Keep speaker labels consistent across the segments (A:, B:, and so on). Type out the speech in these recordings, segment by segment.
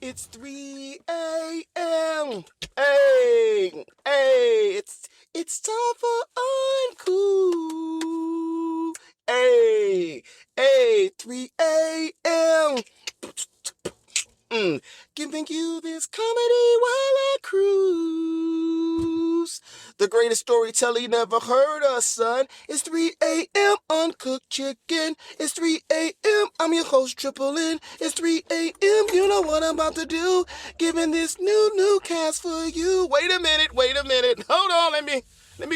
A: It's 3 a.m. Hey, it's time for Uncooked. Hey, 3 a.m. Giving you this comedy while I cruise. The greatest storyteller you never heard of, son. It's 3 a.m. Uncooked Chicken. It's 3 a.m. I'm your host, Triple N. It's 3 a.m. You know what I'm about to do. Giving this new cast for you. Wait a minute. Hold on, let me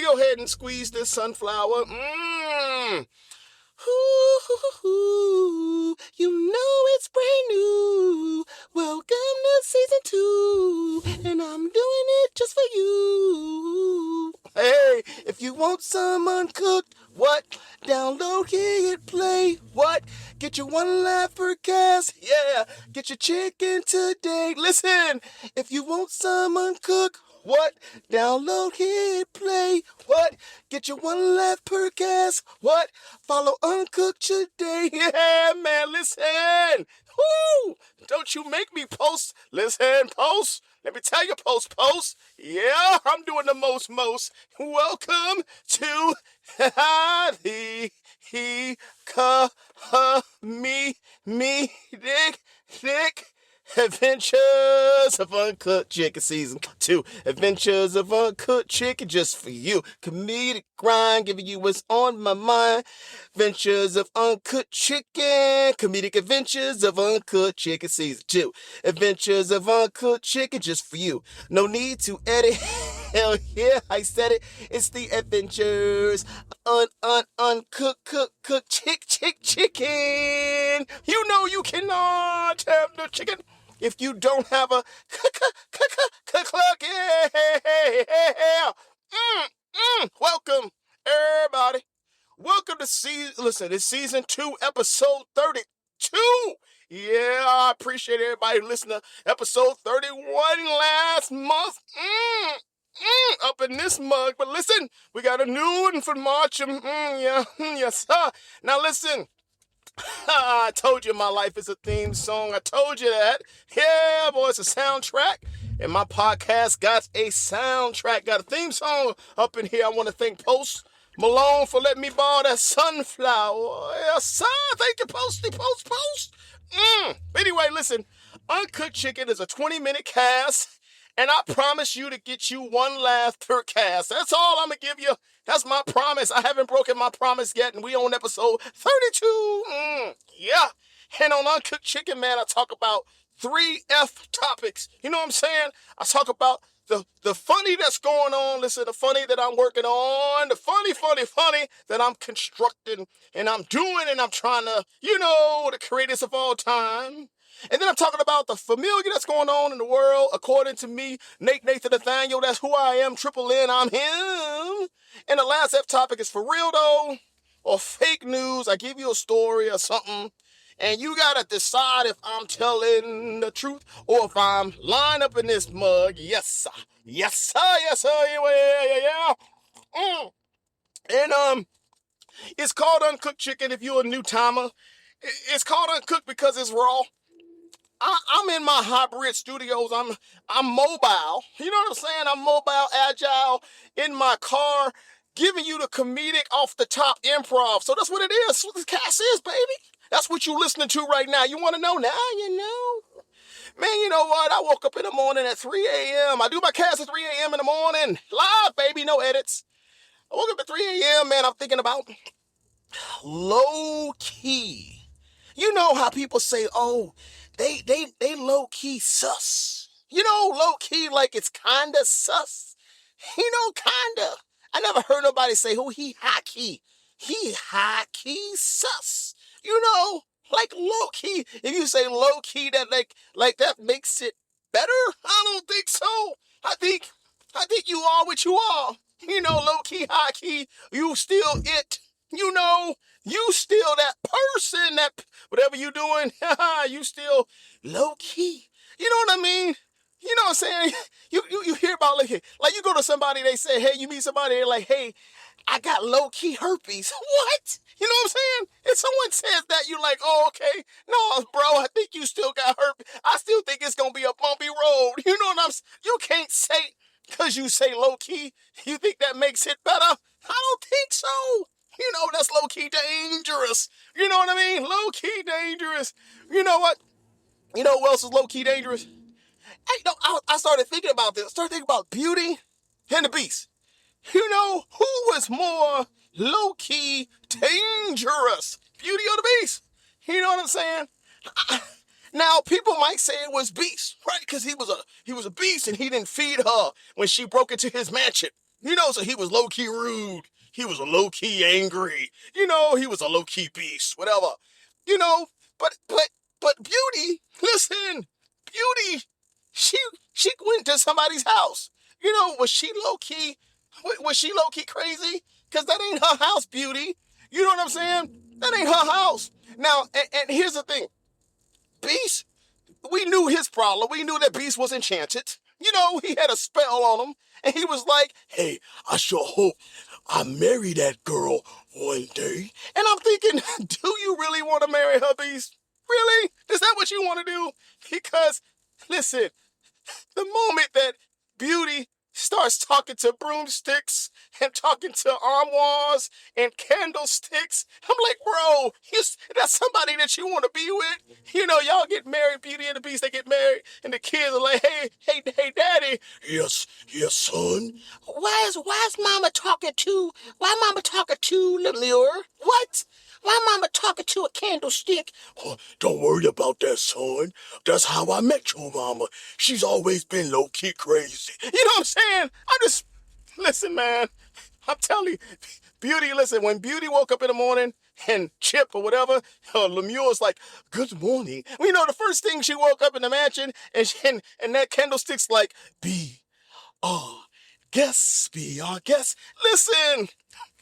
A: go ahead and squeeze this sunflower. Ooh, you know it's brand new. Welcome to season 2, and I'm doing it just for you. Hey, if you want some uncooked, what? Download, hit play, what? Get your one laugh per cast, yeah. Get your chicken today. Listen, if you want some uncooked, what? Download, hit play, what? Get your one laugh per cast, what? Follow Uncooked today, yeah, man, listen. Woo! Don't you make me post. Listen, post. Let me tell you, post. Yeah, I'm doing the most. Welcome to the comedic Adventures of Uncooked Chicken Season 2. Adventures of Uncooked Chicken just for you. Comedic grind, giving you what's on my mind. Adventures of Uncooked Chicken. Comedic Adventures of Uncooked Chicken Season 2. Adventures of Uncooked Chicken just for you. No need to edit. Hell yeah, I said it. It's the Adventures uncooked chicken. You know you cannot have the chicken if you don't have a cluck. Yeah. Welcome, everybody. Welcome to it's season 2, episode 32. Yeah, I appreciate everybody listening to episode 31 last month. Up in this mug, but listen, we got a new one for March. Yes. Now listen. I told you my life is a theme song. I told you that. Yeah, boy, it's a soundtrack. And my podcast got a soundtrack, got a theme song up in here. I want to thank Post Malone for letting me borrow that sunflower. Yeah, son, thank you, Posty, Post. Anyway, listen, Uncooked Chicken is a 20-minute cast. And I promise you to get you one laugh per cast. That's all I'm going to give you. That's my promise. I haven't broken my promise yet, and we on episode 32. Yeah. And on Uncooked Chicken, man, I talk about 3 F topics. You know what I'm saying? I talk about the funny that's going on. Listen, the funny that I'm working on. The funny that I'm constructing and I'm doing and I'm trying to, the greatest of all time. And then I'm talking about the familiar that's going on in the world, according to me, NATENATHANATHANIEL. That's who I am, Triple N, I'm him. And the last F topic is for real, though, or fake news. I give you a story or something, and you got to decide if I'm telling the truth or if I'm lying up in this mug. Yes, sir. Yeah. And it's called Uncooked Chicken if you're a new timer. It's called Uncooked because it's raw. I'm in my hybrid studios. I'm mobile. You know what I'm saying? I'm mobile, agile, in my car, giving you the comedic off the top improv. So that's what it is. That's what this cast is, baby. That's what you're listening to right now. You want to know now? You know. Man, you know what? I woke up in the morning at 3 a.m. I do my cast at 3 a.m. in the morning. Live, baby. No edits. I woke up at 3 a.m., man. I'm thinking about low key. You know how people say, oh, they low-key sus. Low-key like it's kinda sus. Kinda. I never heard nobody say, oh, he high-key. He high-key sus. Like low-key. If you say low-key, that like that makes it better? I don't think so. I think you are what you are. Low-key, high-key, you still it. You still that person, that whatever you doing, you still low-key. You know what I mean? You know what I'm saying? You hear about, like you go to somebody, they say, hey, you meet somebody, they're like, hey, I got low-key herpes. What? You know what I'm saying? If someone says that, you're like, oh, okay. No, bro, I think you still got herpes. I still think it's going to be because you say low-key, you think that makes it better? I don't think so. That's low-key dangerous. You know what I mean? Low-key dangerous. You know what? You know who else is low-key dangerous? Hey, no, I started thinking about this. I started thinking about Beauty and the Beast. Who was more low-key dangerous? Beauty or the Beast? You know what I'm saying? Now, people might say it was Beast, right? Because he was a beast and he didn't feed her when she broke into his mansion. So he was low-key rude. He was a low-key angry. He was a low-key beast, whatever. But Beauty, listen, Beauty, she went to somebody's house. Was she low-key? Was she low-key crazy? Because that ain't her house, Beauty. You know what I'm saying? That ain't her house. Now, and here's the thing. Beast, we knew his problem. We knew that Beast was enchanted. He had a spell on him. And he was like, hey, I sure hope I marry that girl one day. And I'm thinking, do you really want to marry her, Beast? Really? Is that what you want to do? Because, listen, the moment that Beauty starts talking to broomsticks and talking to armoires and candlesticks, I'm like, bro, that's somebody that you want to be with. Y'all get married, Beauty and the Beast, they get married, and the kids are like, hey, daddy. Yes, son. Why is mama talking to Lemure? What? Why mama talking to a candlestick? Oh, don't worry about that, son. That's how I met your mama. She's always been low-key crazy. You know what I'm saying? Listen, man. I'm telling you, Beauty, listen, when Beauty woke up in the morning and Chip or whatever, Lemure's like, good morning. The first thing she woke up in the mansion and that candlestick's like, guess. Listen.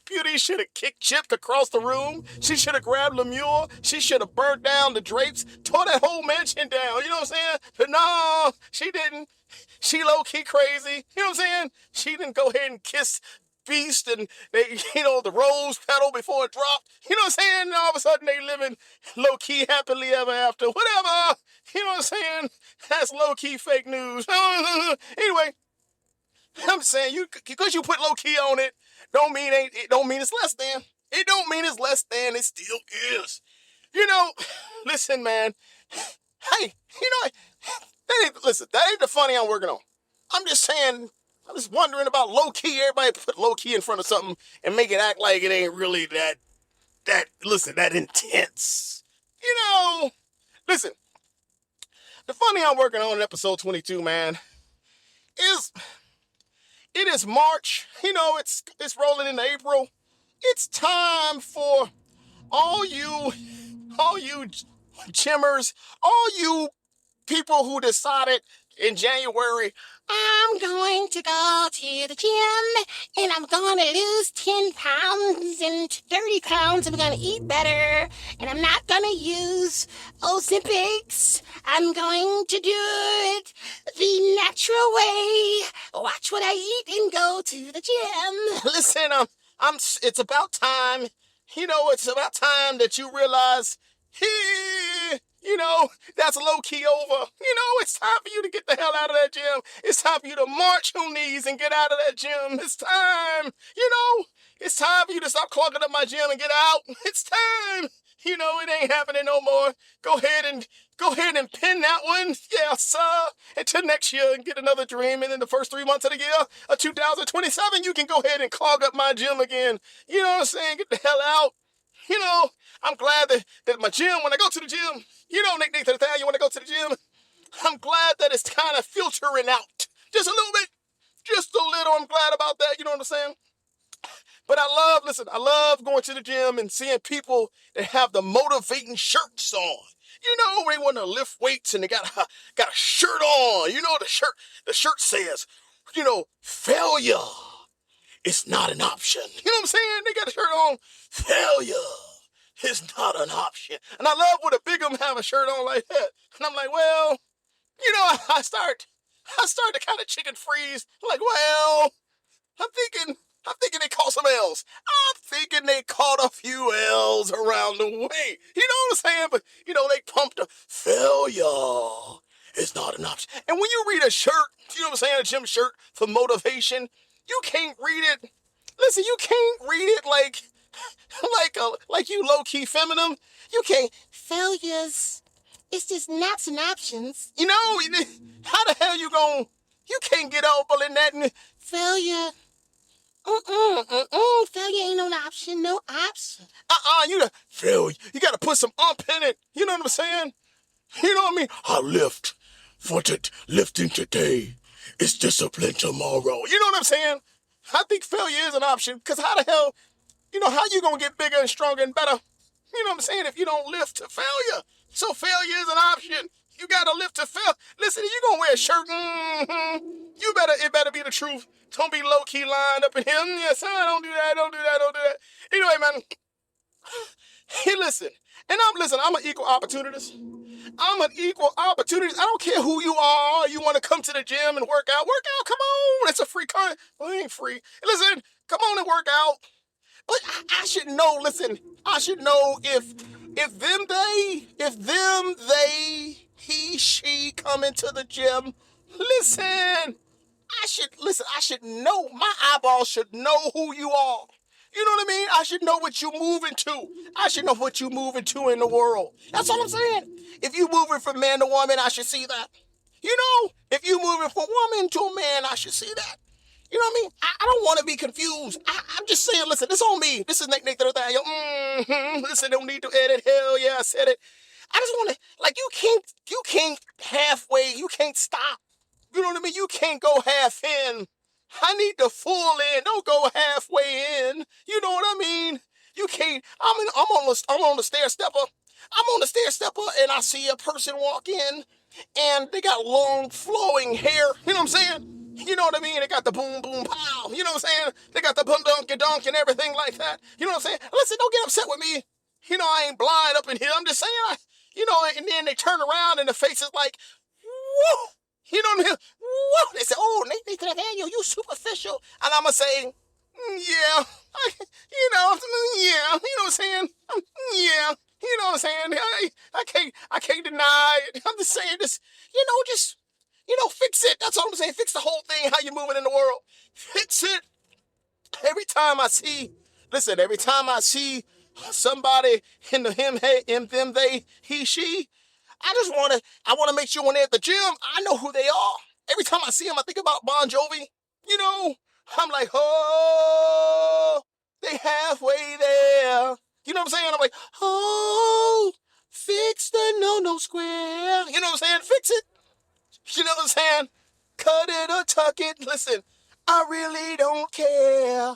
A: Beauty should have kicked Chip across the room. She should have grabbed Lemure. She should have burnt down the drapes, tore that whole mansion down. You know what I'm saying? But no, she didn't. She low-key crazy. You know what I'm saying? She didn't go ahead and kiss Beast and the rose petal before it dropped. You know what I'm saying? And all of a sudden they living low-key happily ever after. Whatever. You know what I'm saying? That's low-key fake news. Anyway, I'm saying because you put low-key on it, don't mean it's less than. It don't mean it's less than. It still is. Listen, man. Hey, that ain't the funny I'm working on. I'm just saying, I'm just wondering about low-key. Everybody put low-key in front of something and make it act like it ain't really that intense. Listen, the funny I'm working on in episode 22, man, is it is March. It's rolling into April. It's time for all you gymmers, all you people who decided in January, I'm going to go to the gym and I'm going to lose 10 pounds and 30 pounds. I'm going to eat better and I'm not going to use Ozempics. I'm going to do it the natural way. Watch what I eat and go to the gym. Listen, it's about time. It's about time that you realize, that's low-key over. It's time for you to get the hell out of that gym. It's time for you to march your knees and get out of that gym. It's time. It's time for you to stop clogging up my gym and get out. It's time. It ain't happening no more. Go ahead and pin that one. Yeah, sir. Until next year and get another dream. And in the first 3 months of the year of 2027, you can go ahead and clog up my gym again. You know what I'm saying? Get the hell out. I'm glad that my gym, when I go to the gym, NATENATHANATHANIEL, when I go to the gym, I'm glad that it's kind of filtering out. Just a little bit. Just a little. I'm glad about that. You know what I'm saying? But I love going to the gym and seeing people that have the motivating shirts on. They want to lift weights and they got a shirt on. The shirt says, failure is not an option. You know what I'm saying? They got a shirt on. Failure is not an option. And I love when a big them have a shirt on like that. And I'm like, well, I start to kind of chicken freeze. I'm like, well, I'm thinking they caught some L's. I'm thinking they caught a few L's around the way. You know what I'm saying? But, they pumped a failure is not an option. And when you read a shirt, you know what I'm saying, a gym shirt for motivation, you can't read it. Listen, you can't read it like you low-key feminine. You can't. Failures. It's just naps and options. You know, how the hell you can't get over in that. Failure. Failure ain't no option. No option. Failure. You got to put some in it. You know what I'm saying? You know what I mean? I lift for lifting today. It's discipline tomorrow. You know what I'm saying? I think failure is an option, because how the hell, how you going to get bigger and stronger and better? You know what I'm saying? If you don't lift to failure. So failure is an option. You got to lift to fail. Listen, you going to wear a shirt. It better be the truth. Don't be low-key lined up in here. Yes, don't do that. Anyway, man. Hey, listen. And I'm an equal opportunist. I'm an equal opportunist. I don't care who you are. You want to come to the gym and work out. Work out. Come on. It's a free content. Well, it ain't free. Listen, come on and work out. But I should know, listen, I should know if he, she come into the gym. Listen, I should know. My eyeballs should know who you are. You know what I mean? I should know what you're moving to. I should know what you're moving to in the world. That's all I'm saying. If you're moving from man to woman, I should see that. If you're moving from woman to a man, I should see that. You know what I mean? I don't want to be confused. I'm just saying, listen, this on me. This is NATENATHANATHANIEL. Listen, don't need to edit. Hell yeah, I said it. I just want to, you can't halfway, you can't stop. You know what I mean? You can't go half in. I need the full in. Don't go halfway in. You know what I mean? You can't. I'm on the stair stepper. I'm on the stair stepper, and I see a person walk in, and they got long flowing hair. You know what I'm saying? You know what I mean? They got the boom boom pow. You know what I'm saying? They got the boom donkey donk and everything like that. You know what I'm saying? Listen, don't get upset with me. I ain't blind up in here. I'm just saying, and then they turn around and the face is like, whoa. You know what I mean? Whoa. They say, oh, NATENATHANIEL, you superficial. And I'm going to say, yeah, yeah. You know what I'm saying? Yeah. You know what I'm saying? I can't deny it. I'm just saying this, fix it. That's all I'm saying. Fix the whole thing, how you moving in the world. Fix it. Every time I see somebody in the him, hey, him, them, they, he, she, I want to make sure when they're at the gym, I know who they are. Every time I see them, I think about Bon Jovi. I'm like, oh, they halfway there. You know what I'm saying? I'm like, oh, fix the no square. You know what I'm saying? Fix it. You know what I'm saying? Cut it or tuck it. Listen, I really don't care.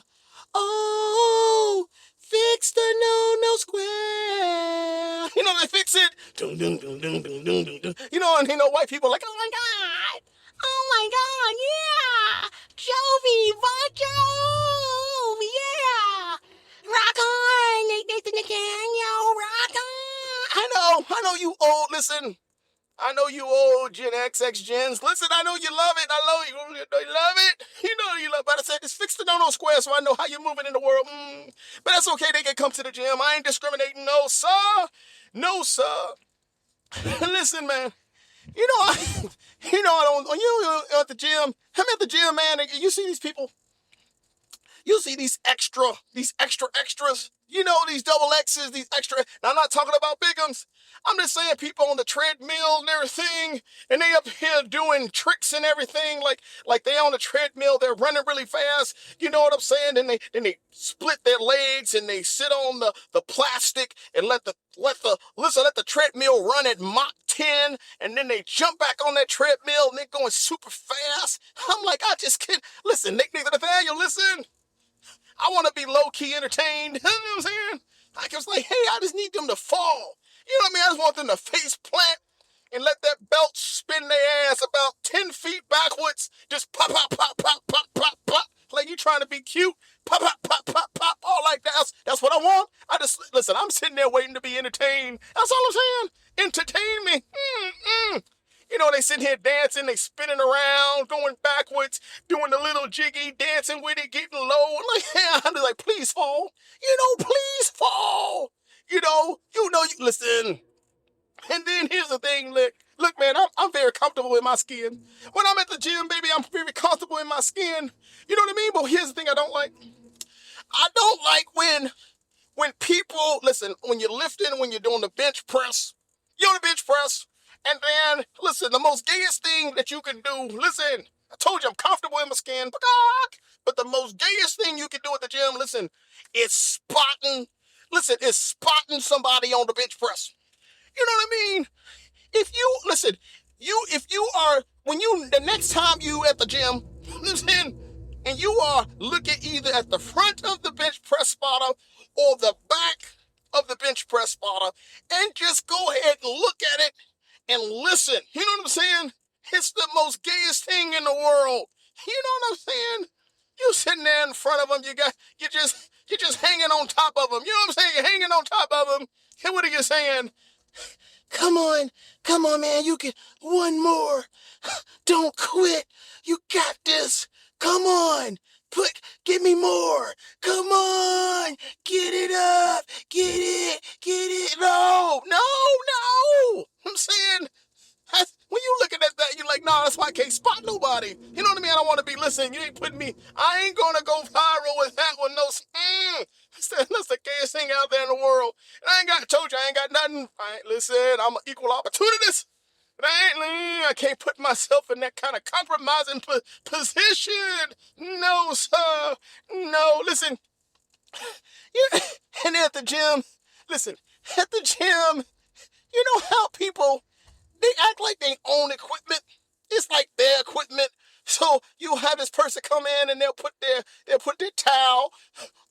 A: Oh, fix the no square. They fix it. Dun, dun, dun, dun, dun, dun, dun, dun. And white people are like, oh my God, yeah. Jovi, Bon Jovi, yeah. Rock on, NATENATHANIEL, rock on. I know you old, listen. I know you old Gen X, Gens. Listen, I know you love it. I know you love it. You love it. But I said, just fix the no square so I know how you're moving in the world. But that's okay. They can come to the gym. I ain't discriminating. No, sir. No, sir. Listen, man. I don't, when you're at the gym, I'm at the gym, man, you see these people. You see these extras. These double X's, these extra. Now, I'm not talking about bigums. I'm just saying people on the treadmill and everything, and they up here doing tricks and everything, like they on the treadmill, they're running really fast. You know what I'm saying? Then they split their legs and they sit on the plastic and let the treadmill run at Mach 10, and then they jump back on that treadmill and they're going super fast. I'm like, I just can't. Listen, NATENATHANIEL, listen. I want to be low-key entertained. You know what I'm saying? I was like, hey, I just need them to fall. You know what I mean? I just want them to face plant and let that belt spin their ass about 10 feet backwards. Just pop, pop, pop, pop, pop, pop, pop. Like you trying to be cute. Pop, pop, pop, pop, pop. All like that. That's what I want. Listen, I'm sitting there waiting to be entertained. That's all I'm saying. Entertain me. They sitting here dancing, they spinning around, going backwards, doing the little jiggy, dancing with it, getting low. I'm like, please fall. Please fall. Listen. And then here's the thing, Look, man, I'm very comfortable in my skin. When I'm at the gym, baby, I'm very comfortable in my skin. You know what I mean? But here's the thing I don't like. I don't like when people, listen, when you're lifting, when you're doing the bench press, you're on the bench press, and then, listen, the most gayest thing that you can do, listen, I told you I'm comfortable in my skin, but the most gayest thing you can do at the gym, listen, is spotting somebody on the bench press. You know what I mean? If you, listen, the next time you at the gym, listen, and you are looking either at the front of the bench press spotter or the back of the bench press spotter, and just go ahead and look at it and listen. You know what I'm saying? It's the most gayest thing in the world. You know what I'm saying? You sitting there in front of them, you're just hanging on top of them. You know what I'm saying? You're hanging on top of them. And what are you saying? Come on, man, you can, one more. Don't quit. You got this. Come on. Give me more. Come on. Get it up. Get it. No. I'm saying, when you looking at that, you're like, nah, that's why I can't spot nobody. You know what I mean? I don't want to be listening. You ain't putting me, I ain't going to go viral with that one. No, that's the gayest thing out there in the world. And I ain't got nothing. Listen, I'm an equal opportunist. But I can't put myself in that kind of compromising position. No, sir. No, listen. And at the gym, you know how people, they act like they own equipment. It's like their equipment. So you have this person come in and they'll put their towel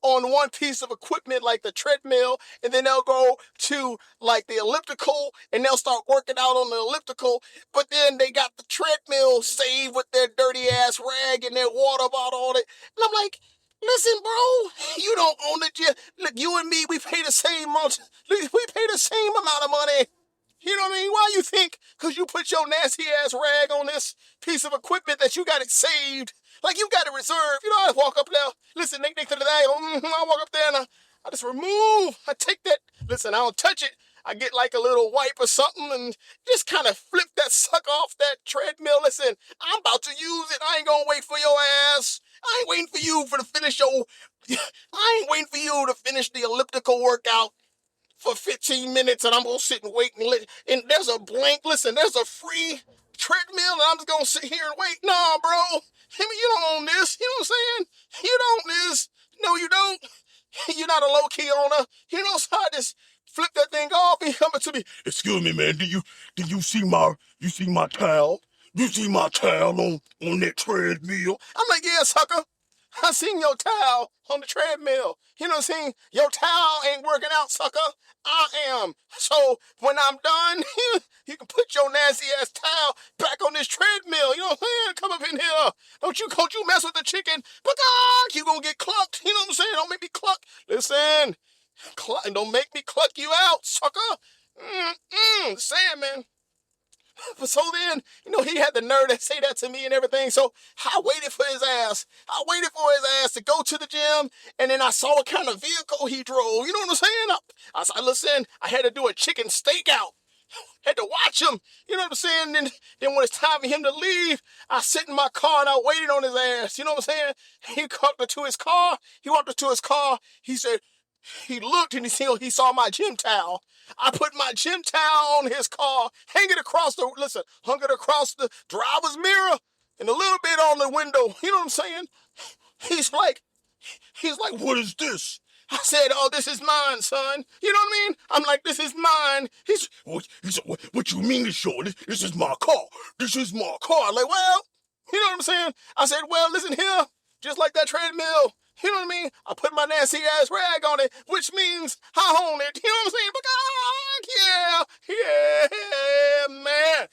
A: on one piece of equipment like the treadmill, and then they'll go to like the elliptical and they'll start working out on the elliptical, but then they got the treadmill saved with their dirty ass rag and their water bottle on it. And I'm like, listen, bro, you don't own the gym. Look, you and me, we pay the same amount of money. You know what I mean? Why you think? Because you put your nasty ass rag on this piece of equipment that you got it saved. Like you got it reserved. You know, I walk up there. Listen, Nick to the day. I walk up there and I just remove. I take that. Listen, I don't touch it. I get like a little wipe or something and just kind of flip that sucker off that treadmill. Listen, I'm about to use it. I ain't gonna wait for your ass. I ain't waiting for you to finish I ain't waiting for you to finish the elliptical workout for 15 minutes and I'm going to sit and wait and there's a free treadmill and I'm just going to sit here and wait. Nah, bro. I mean, you don't own this. You know what I'm saying? You don't own this. No, you don't. You're not a low-key owner. You know, so I just flip that thing off and coming to me. Excuse me, man. Did you see my towel? You see my towel on that treadmill? I'm like, yeah, sucker. I seen your towel on the treadmill. You know what I'm saying? Your towel ain't working out, sucker. I am. So when I'm done, you can put your nasty ass towel back on this treadmill. You know what I'm saying? Come up in here. Don't you mess with the chicken. But God, you gonna get clucked. You know what I'm saying? Don't make me cluck. Listen, don't make me cluck you out, sucker. Saying, man. But so then, he had the nerve to say that to me and everything. So I waited for his ass. To go to the gym. And then I saw what kind of vehicle he drove. You know what I'm saying? I said, listen, I had to do a chicken stakeout. Had to watch him. You know what I'm saying? Then when it's time for him to leave, I sit in my car and I waited on his ass. You know what I'm saying? He walked up to his car. He said, he looked and he saw my gym towel. I put my gym towel on his car, hung it across the driver's mirror and a little bit on the window. You know what I'm saying? He's like, what is this? I said, oh, this is mine, son. You know what I mean? I'm like, this is mine. He said, what you mean it's yours? This is my car. This is my car. I'm like, well, you know what I'm saying? I said, well, listen here, just like that treadmill. You know what I mean? I put my nasty ass rag on it, which means I own it. You know what I'm saying? But yeah, man.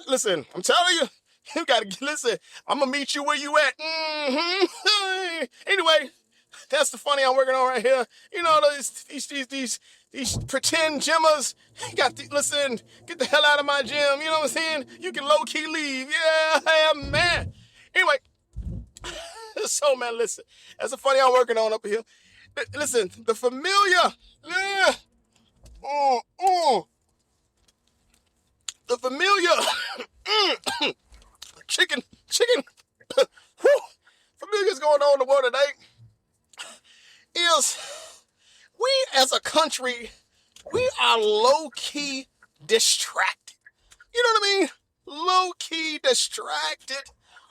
A: Listen, I'm telling you, you gotta listen. I'm gonna meet you where you at. Anyway, that's the funny I'm working on right here. You know, these pretend gymmers. Listen, get the hell out of my gym. You know what I'm saying? You can low key leave. Yeah, man. Anyway. So, man, listen. That's the funny I'm working on up here. Listen, the familiar. Yeah. The familiar chicken, familiar's going on in the world tonight is we as a country, we are low-key distracted. You know what I mean? Low-key distracted.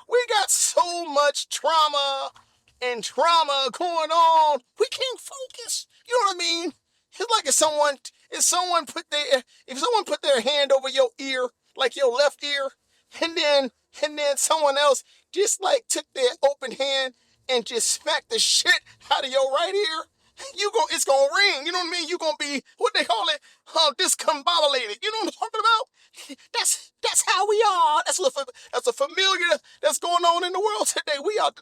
A: We got so much trauma going on. We can't focus. You know what I mean? It's like if someone put their hand over your ear, like your left ear, and then someone else just like took their open hand and just smacked the shit out of your right ear. It's gonna ring. You know what I mean? You're gonna be what they call it, discombobulated. You know what I'm talking about? That's how we are. That's a familiar that's going on in the world today. We are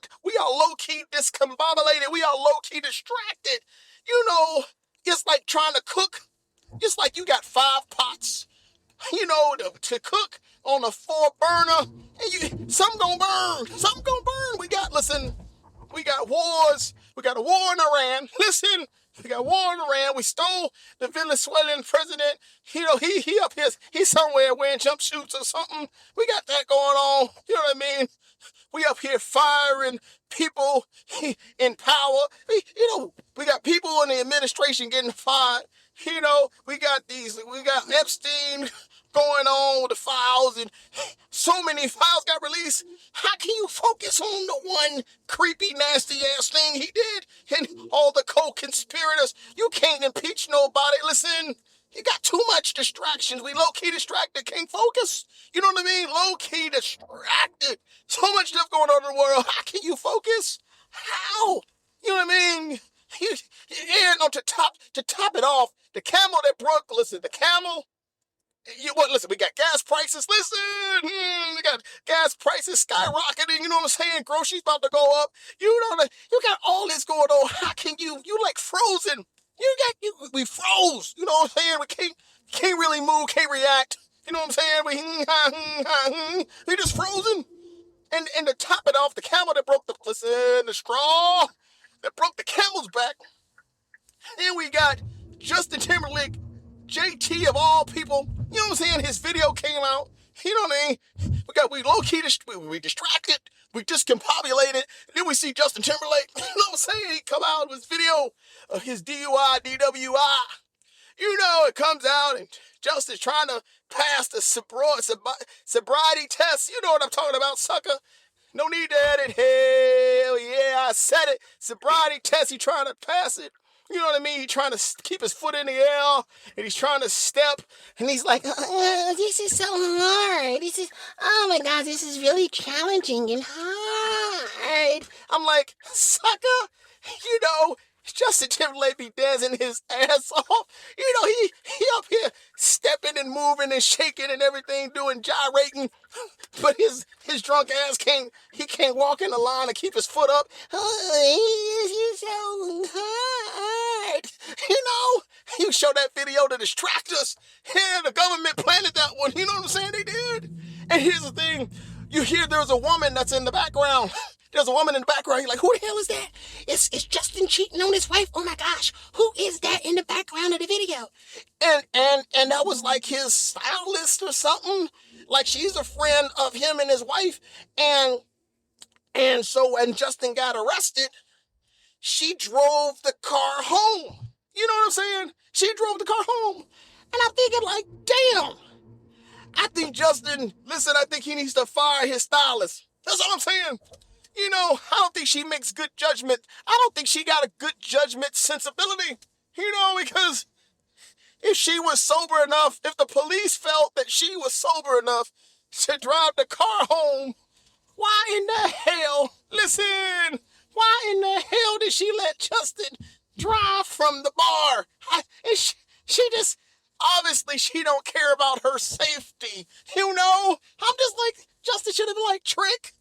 A: low key discombobulated. We are low key distracted. You know, it's like trying to cook. It's like you got 5 pots, you know, to cook on a 4 burner, and some gonna burn. We got wars. We got a war in Iran. Listen, we got war in Iran. We stole the Venezuelan president. You know, he up here, he's somewhere wearing jumpsuits or something. We got that going on. You know what I mean? We up here firing people in power. We got people in the administration getting fired. You know, we got Epstein going on with the files, and so many files got released. How can you focus on the one creepy, nasty ass thing he did and all the co-conspirators? You can't impeach nobody. Listen, you got too much distractions. We low-key distracted, can't focus. You know what I mean? Low-key distracted. So much stuff going on in the world. How can you focus? How? You know what I mean? And to top it off, the camel that broke, listen, the camel, listen, we got gas prices, listen, we got gas prices skyrocketing, you know what I'm saying? Groceries about to go up. You got all this going on. How can you like frozen. We froze, you know what I'm saying? We can't really move, can't react. You know what I'm saying? We just frozen. And to top it off, the camel that broke the straw that broke the camel's back. Then we got Justin Timberlake, JT of all people. You know what I'm saying? His video came out. You know what I mean? We low-key we distracted. We discombobulated. Then we see Justin Timberlake. You know what I'm saying? He come out with his video of his DUI, DWI. You know, it comes out and Justin's trying to pass the sobriety test. You know what I'm talking about, sucker. No need to edit. Hell yeah, I said it. Sobriety test, he trying to pass it. You know what I mean? He's trying to keep his foot in the air, and he's trying to step, and he's like, this is so hard. Oh my God, this is really challenging and hard. I'm like, sucker, you know, Justin Timberlake be dancing his ass off. You know, he up here stepping and moving and shaking and everything, doing gyrating. But his drunk ass can't walk in the line and keep his foot up. Oh, this is so hard. You know, you show that video to distract us. Yeah, the government planted that one. You know what I'm saying? They did. And here's the thing. You hear there's a woman that's in the background. There's a woman in the background. You're like, who the hell is that? It's Justin cheating on his wife. Oh my gosh, who is that in the background of the video? And that was like his stylist or something. Like she's a friend of him and his wife. And so when Justin got arrested, she drove the car home. You know what I'm saying? She drove the car home. And I'm thinking like, damn. I think Justin, I think he needs to fire his stylist. That's all I'm saying. You know, I don't think she makes good judgment. I don't think she got a good judgment sensibility. You know, because if she was sober enough, if the police felt that she was sober enough to drive the car home, why in the hell, why in the hell did she let Justin drive from the bar? She just, obviously she don't care about her safety. You know, I'm just like, Justin should have been like, Trick,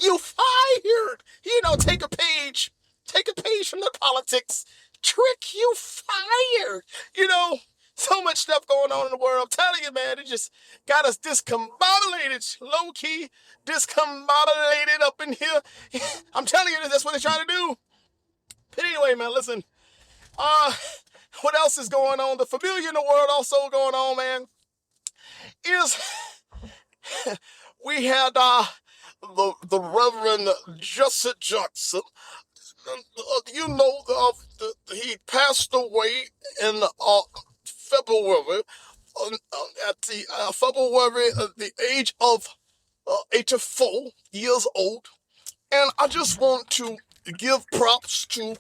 A: you fired. You know, take a page from the politics. Trick, you fired. You know, so much stuff going on in the world. I'm telling you, man, it just got us discombobulated, low-key discombobulated up in here. I'm telling you, that's what they're trying to do. But anyway, man, listen. What else is going on? The familiar in the world also going on, man. is we had the Reverend Jesse Jackson. You know, he passed away in February, at the age of 84 years old. And I just want to give props to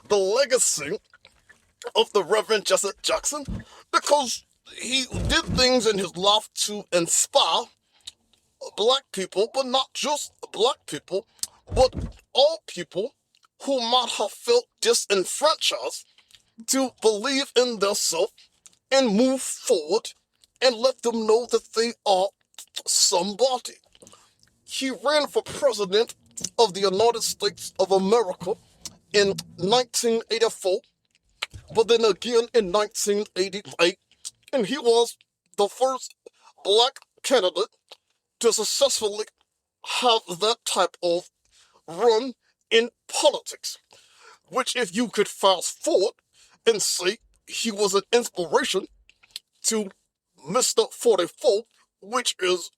A: the legacy of the Reverend Jesse Jackson, because he did things in his life to inspire black people, but not just black people, but all people who might have felt disenfranchised to believe in themselves and move forward and let them know that they are somebody. He ran for president of the United States of America in 1984, but then again in 1988, and he was the first black candidate to successfully have that type of run in politics, which, if you could fast forward and say he was an inspiration to Mr. 44, which is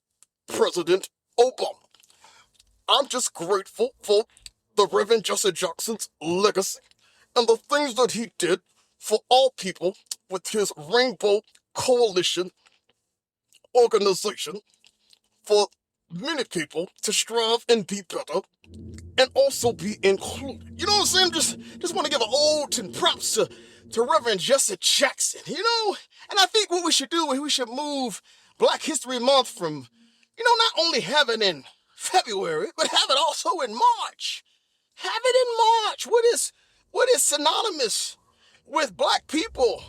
A: President Obama. I'm just grateful for the Reverend Jesse Jackson's legacy and the things that he did for all people with his Rainbow Coalition organization, for many people to strive and be better and also be included. You know what I'm saying? Just want to give an ode and props to Reverend Jesse Jackson, you know? And I think what we should do is we should move Black History Month from, not only have it in February, but have it also in March. Have it in March. What is synonymous with black people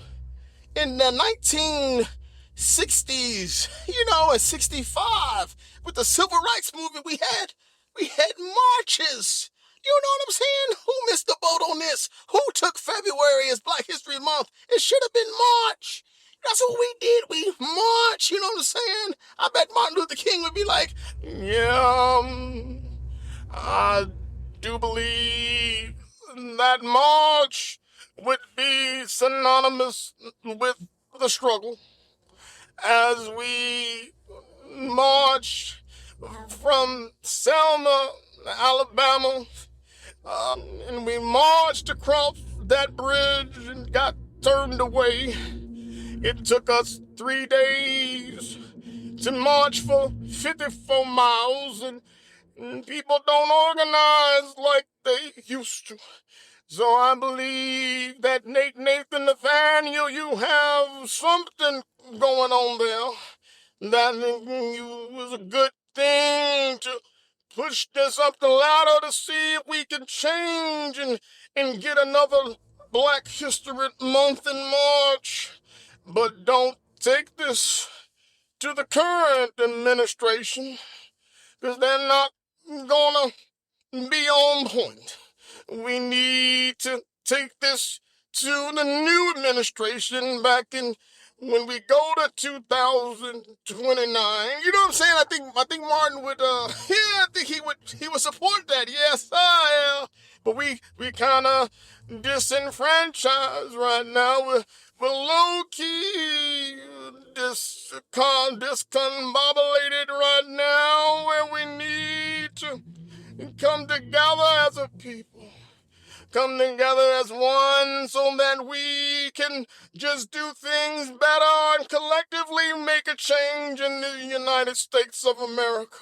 A: in the 1960s, and 65 with the Civil Rights Movement? We had marches. You know what I'm saying? Who missed the boat on this? Who took February as Black History Month? It should have been March. That's what we did. We marched. You know what I'm saying? I bet Martin Luther King would be like, yeah, I do believe that March would be synonymous with the struggle as we march from Selma, Alabama, and we marched across that bridge and got turned away. It took us 3 days to march for 54 miles, and people don't organize like they used to. So I believe that Nathaniel, you have something going on there. That was a good thing to push this up the ladder to see if we can change and get another Black History Month in March. But don't take this to the current administration, because they're not gonna be on point. We need to take this to the new administration back in when we go to 2029. You know what I'm saying? I think Martin would I think he would support that. Yes, yeah. But we kind of disenfranchised right now. We're low-key discombobulated right now, where we need to come together as a people. Come together as one so that we can just do things better and collectively make a change in the United States of America.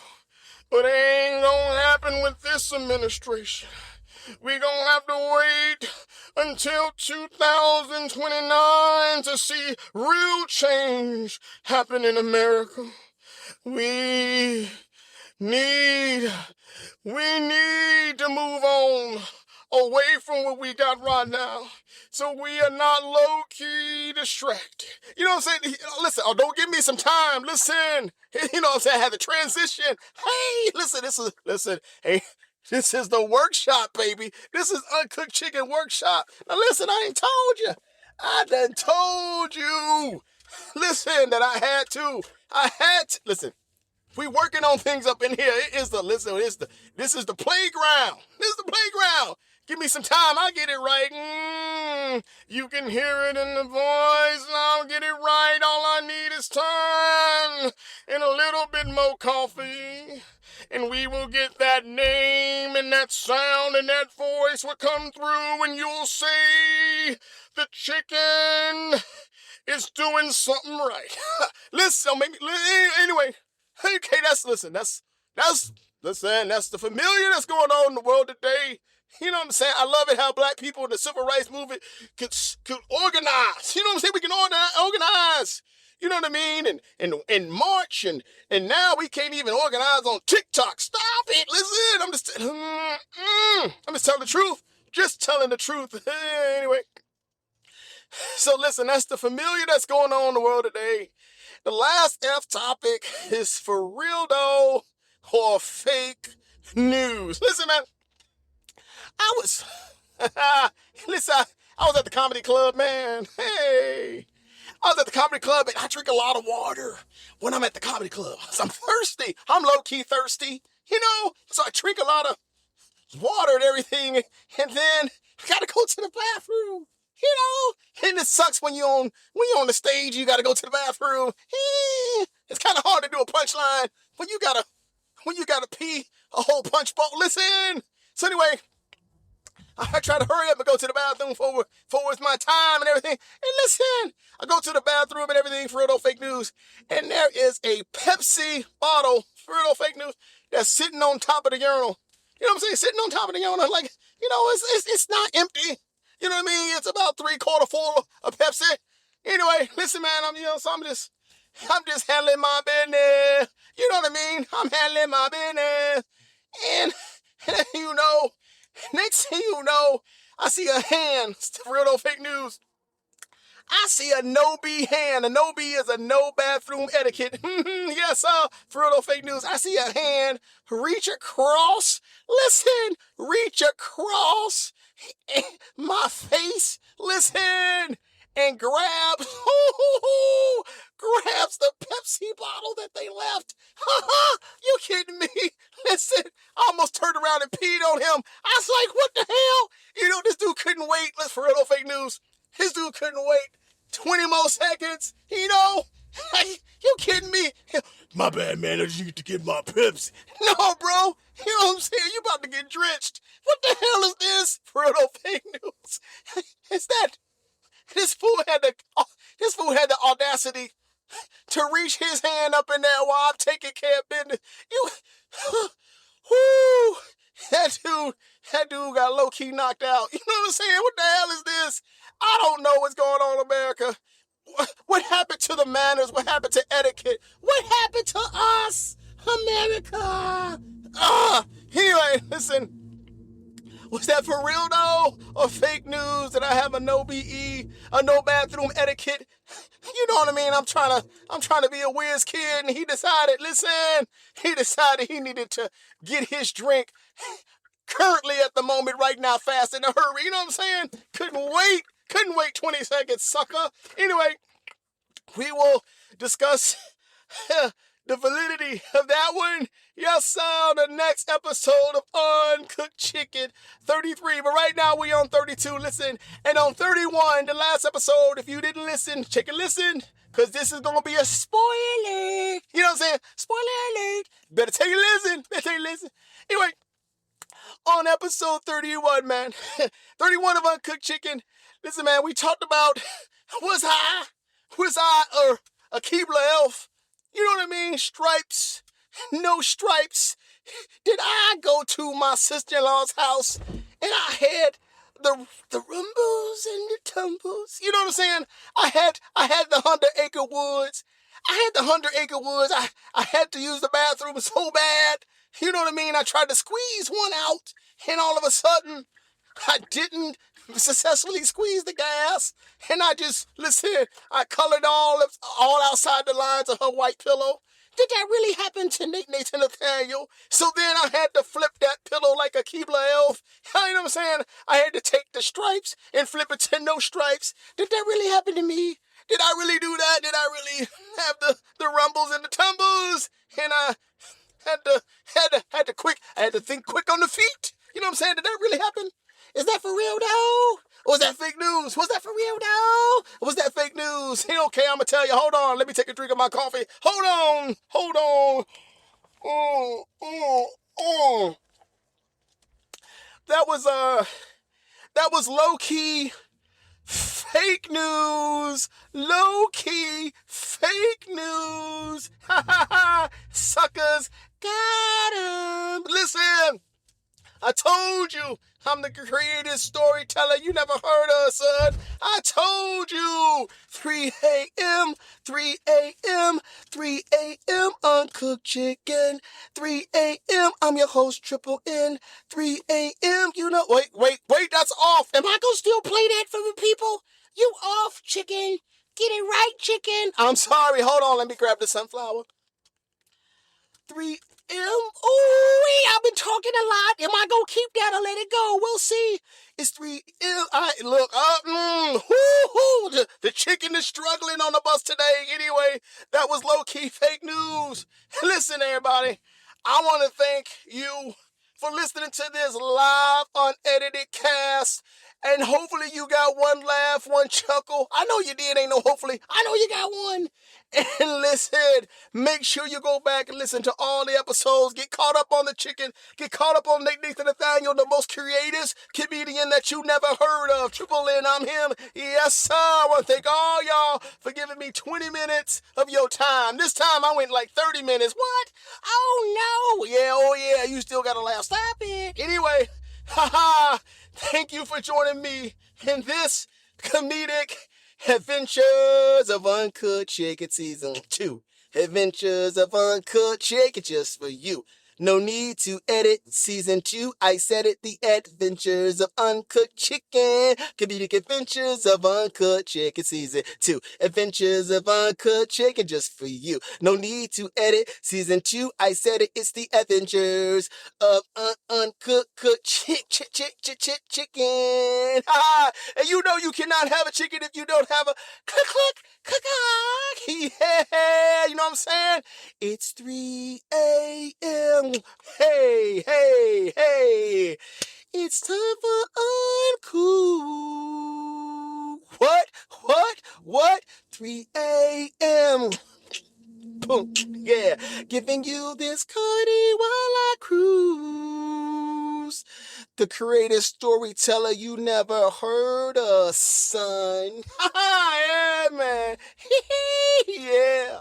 A: But it ain't gonna happen with this administration. We gonna have to wait until 2029 to see real change happen in America. We need to move on away from what we got right now, so we are not low-key distracted. You know what I'm saying? Listen, don't give me some time. Listen, you know what I'm saying? I had to transition. Hey, listen, hey, this is the workshop, baby. This is Uncooked Chicken Workshop. Now listen, I ain't told you. I done told you. Listen, that I had to. Listen. We working on things up in here. This is the playground. This is the playground. Give me some time. I'll get it right. You can hear it in the voice. I'll get it right. All I need is time and a little bit more coffee. And we will get that name and that sound and that voice will come through and you'll say the chicken is doing something right. Anyway. Okay, that's the familiar that's going on in the world today. You know what I'm saying? I love it how black people in the civil rights movement could organize. You know what I'm saying? We can organize. You know what I mean? And march and now we can't even organize on TikTok. Stop it! Listen, I'm just telling the truth. Just telling the truth. Anyway. So listen, that's the familiar that's going on in the world today. The last F topic is for real though or fake news. Listen, man, I was at the comedy club, man. Hey, I was at the comedy club and I drink a lot of water when I'm at the comedy club. So I'm thirsty. I'm low-key thirsty, so I drink a lot of water and everything, and then I gotta go to the bathroom. And it sucks when you're on the stage, you gotta go to the bathroom. It's kind of hard to do a punchline when you gotta pee a whole punch bowl. Listen. So anyway, I try to hurry up and go to the bathroom for it's my time and everything. And listen, I go to the bathroom and everything for real fake news, and there is a Pepsi bottle for real fake news that's sitting on top of the urinal. You know what I'm saying? Sitting on top of the urinal, like it's not empty. You know what I mean? It's about 3/4 full of Pepsi. Anyway, listen, man, I'm just handling my business. You know what I mean? I'm handling my business. And next thing you know, I see a hand. For real though, fake news. I see a no-B hand. A no-B is a no bathroom etiquette. Yes, for real though, fake news. I see a hand reach across. Listen, reach across my face. Listen, and grabs the Pepsi bottle that they left. You kidding me? Listen, I almost turned around and peed on him. I was like, what the hell? This dude couldn't wait. Let's for real though, fake news. His dude couldn't wait 20 more seconds. You kidding me? My bad, man. I just need to get my Pepsi. No, bro. You know what I'm saying? You about to get drenched. What the hell is this? For real though, fake news. Is that this fool had the audacity to reach his hand up in there while I'm taking care of business. That dude got low-key knocked out. You know what I'm saying? What the hell is this? I don't know what's going on in America. What happened to the manners? What happened to etiquette? What happened to us, America? Anyway, listen. Was that for real though, or fake news that I have a no BE, a no bathroom etiquette? You know what I mean? I'm trying to be a whiz kid, and he decided he needed to get his drink currently at the moment right now, fast in a hurry. You know what I'm saying? Couldn't wait 20 seconds, sucker. Anyway, we will discuss the validity of that one. Yes, sir, the next episode of Uncooked Chicken 33. But right now we on 32. Listen, and on 31, the last episode, if you didn't listen, listen, because this is going to be a spoiler. You know what I'm saying? Spoiler alert. Better take a listen. Anyway, on episode 31, man, 31 of Uncooked Chicken. Listen, man, we talked about, was I a Keebler elf? You know what I mean? Stripes, no stripes. Did I go to my sister-in-law's house and I had the rumbles and the tumbles? You know what I'm saying? I had the 100-acre woods. I had to use the bathroom so bad. You know what I mean? I tried to squeeze one out, and all of a sudden, I didn't successfully squeeze the gas, and I colored all outside the lines of her white pillow. Did that really happen to NATENATHANATHANIEL? So then I had to flip that pillow like a Keebler elf. You know what I'm saying? I had to take the stripes and flip it to no stripes. Did that really happen to me? Did I really do that? Did I really have the rumbles and the tumbles? And I had to think quick on the feet. You know what I'm saying? Did that really happen? Is that for real, though? Or was that fake news? Was that for real, though? Or was that fake news? Okay, I'm going to tell you. Hold on. Let me take a drink of my coffee. Hold on. That was low-key fake news. Low-key fake news. Ha ha ha. Suckers. Got 'em. Listen. I told you, I'm the greatest storyteller you never heard of, son. I told you. 3 a.m., 3 a.m., 3 a.m., uncooked chicken. 3 a.m., I'm your host, Triple N. 3 a.m., you know, wait, that's off. Am I going to still play that for the people? You off, chicken. Get it right, chicken. I'm sorry, hold on, let me grab the sunflower. 3 Ooh, I've been talking a lot. Am I gonna keep that or let it go? We'll see. It's 3 look up. The chicken is struggling on the bus today. Anyway, that was low-key fake news. Listen, everybody, I want to thank you for listening to this live, unedited cast. And hopefully you got one laugh, one chuckle. I know you did, ain't no hopefully. I know you got one. And listen, make sure you go back and listen to all the episodes. Get caught up on the chicken. Get caught up on NATENATHANATHANIEL, the most creative comedian that you never heard of. Triple N, I'm him. Yes, sir. I want to thank all y'all for giving me 20 minutes of your time. This time I went like 30 minutes. What? Oh, no. Yeah, you still got to laugh. Stop it. Anyway, thank you for joining me in this comedic Adventures of Uncooked Chicken Season 2. Adventures of Uncooked Chicken just for you. No need to edit Season 2. I said it, the Adventures of Uncooked Chicken. Comedic Adventures of Uncooked Chicken Season 2. Adventures of Uncooked Chicken just for you. No need to edit Season 2. I said it, it's the Adventures of Uncooked Chicken. And you know you cannot have a chicken if you don't have a click. Yeah, you know what I'm saying? It's 3 a.m. Hey. It's time for Uncooked. What? 3 a.m. Boom. Yeah, giving you this Cardi while I cruise. The greatest storyteller you never heard of, son. Yeah, man. Yeah.